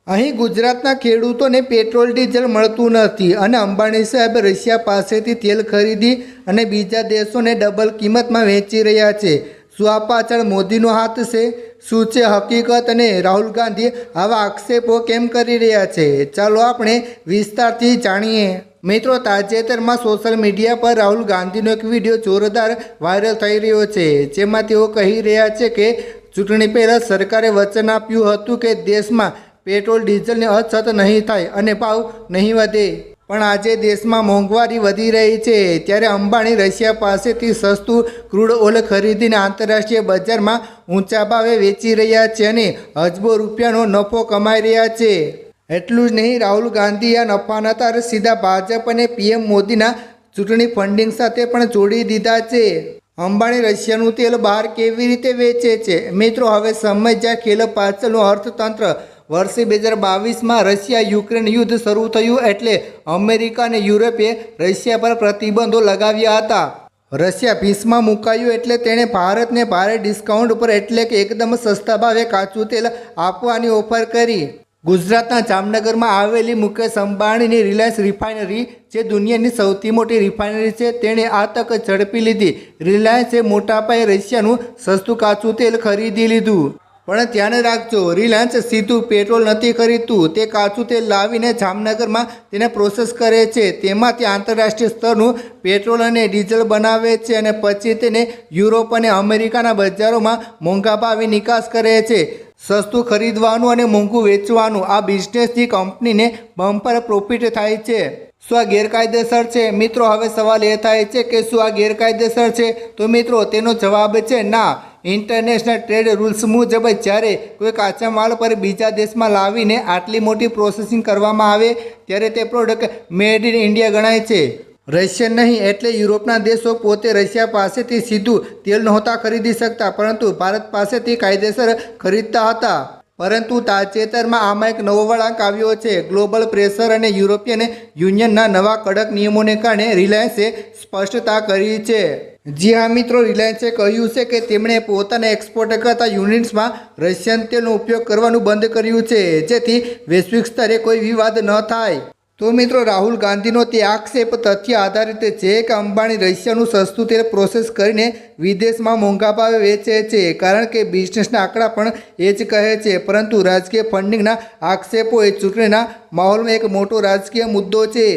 અહીં ગુજરાતના ખેડૂતોને પેટ્રોલ ડીઝલ મળતું નથી અને અંબાણી સાહેબ રશિયા પાસેથી તેલ ખરીદી અને બીજા દેશોને ડબલ કિંમતમાં વેચી રહ્યા છે। શું આ પાછળ મોદીનો હાથ છે? શું છે હકીકત અને રાહુલ ગાંધી આવા આક્ષેપો કેમ કરી રહ્યા છે? ચાલો આપણે વિસ્તારથી જાણીએ। મિત્રો, તાજેતરમાં સોશિયલ મીડિયા પર રાહુલ ગાંધીનો એક વિડીયો જોરદાર વાયરલ થઈ રહ્યો છે, જેમાં તેઓ કહી રહ્યા છે કે ચૂંટણી પહેલાં સરકારે વચન આપ્યું હતું કે દેશમાં પેટ્રોલ ડીઝલની અછત નહીં થાય અને ભાવ નહીં વધે, પણ આજે દેશમાં મોંઘવારી વધી રહી છે। ત્યારે અંબાણી રશિયા પાસેથી સસ્તું ક્રૂડ ઓઇલ ખરીદીને આંતરરાષ્ટ્રીય બજારમાં ઊંચા ભાવે વેચી રહ્યા છે અને અજબો રૂપિયાનો નફો કમાઈ રહ્યા છે। એટલું જ નહીં, રાહુલ ગાંધી આ નફાના તાર સીધા ભાજપ અને પીએમ મોદીના ચૂંટણી ફંડિંગ સાથે પણ જોડી દીધા છે। અંબાણી રશિયાનું તેલ બહાર કેવી રીતે વેચે છે? મિત્રો, હવે સમજ્યા ખેલ પાછળનું અર્થતંત્ર। વર્ષે 2022માં રશિયા યુક્રેન યુદ્ધ શરૂ થયું એટલે અમેરિકા અને યુરોપે રશિયા પર પ્રતિબંધો લગાવ્યા હતા। રશિયા ભીંસમાં મુકાયું એટલે તેણે ભારતને ભારે ડિસ્કાઉન્ટ પર એટલે કે એકદમ સસ્તા ભાવે કાચું તેલ આપવાની ઓફર કરી। ગુજરાતના જામનગરમાં આવેલી મુકેશ અંબાણીની રિલાયન્સ રિફાઇનરી, જે દુનિયાની સૌથી મોટી રિફાઇનરી છે, તેણે આ તક ઝડપી લીધી। રિલાયન્સે મોટા પાયે રશિયાનું સસ્તું કાચું તેલ ખરીદી લીધું, પણ ધ્યાન રાખજો, રિલાયન્સ સીધું પેટ્રોલ નથી ખરીદતું, તે કાચું તેલ લાવીને જામનગરમાં તેને પ્રોસેસ કરે છે, તેમાંથી આંતરરાષ્ટ્રીય સ્તરનું પેટ્રોલ અને ડીઝલ બનાવે છે અને પછી તેને યુરોપ અને અમેરિકાના બજારોમાં મોંઘા ભાવે નિકાસ કરે છે। સસ્તું ખરીદવાનું અને મોંઘું વેચવાનું, આ બિઝનેસથી કંપનીને બમ્પર પ્રોફિટ થાય છે। શું આ ગેરકાયદેસર છે? મિત્રો, હવે સવાલ એ થાય છે કે શું આ ગેરકાયદેસર છે? તો મિત્રો, તેનો જવાબ છે ના। ઇન્ટરનેશનલ ટ્રેડ રૂલ્સ મુજબ જ્યારે કોઈ કાચા માલ પર બીજા દેશમાં લાવીને આટલી મોટી પ્રોસેસિંગ કરવામાં આવે ત્યારે તે પ્રોડક્ટ મેડ ઇન ઇન્ડિયા ગણાય છે, રશિયન નહીં। એટલે યુરોપના દેશો પોતે રશિયા પાસેથી સીધું તેલ નહોતા ખરીદી શકતા, પરંતુ ભારત પાસેથી કાયદેસર ખરીદતા હતા। પરંતુ તાજેતરમાં આમાં એક નવો વળાંક આવ્યો છે। ગ્લોબલ પ્રેશર અને યુરોપિયન યુનિયનના નવા કડક નિયમોને કારણે રિલાયન્સે સ્પષ્ટતા કરી છે। જી હા મિત્રો, રિલાયન્સે કહ્યું છે કે તેમણે પોતાના એક્સપોર્ટ કરતા યુનિટ્સમાં રશિયન તેલનો ઉપયોગ કરવાનું બંધ કર્યું છે, જેથી વૈશ્વિક સ્તરે કોઈ વિવાદ ન થાય। તો મિત્રો, રાહુલ ગાંધીનો તે આક્ષેપ તથ્ય આધારિત છે કે અંબાણી રશિયાનું સસ્તું તેલ પ્રોસેસ કરીને વિદેશમાં મોંઘા ભાવે વેચે છે, કારણ કે બિઝનેસના આંકડા પણ એ જ કહે છે। પરંતુ રાજકીય ફંડિંગના આક્ષેપો એ ચૂંટણીના માહોલમાં એક મોટો રાજકીય મુદ્દો છે।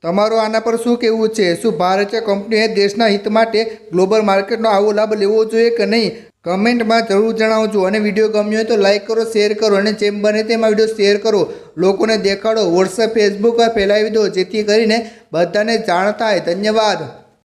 તમારો આના પર શું કહેવું છે? શું ભારતીય કંપનીએ દેશના હિત માટે ગ્લોબલ માર્કેટનો આવો લાભ લેવો જોઈએ કે નહીં? કમેન્ટમાં જરૂર જણાવજો અને વિડીયો ગમ્યો હોય તો લાઇક કરો, શેર કરો અને જેમ બને તેમાં વિડીયો શેર કરો, લોકોને દેખાડો, વોટ્સએપ, ફેસબુક પર ફેલાવી દો, જેથી કરીને બધાને જાણ થાય। ધન્યવાદ।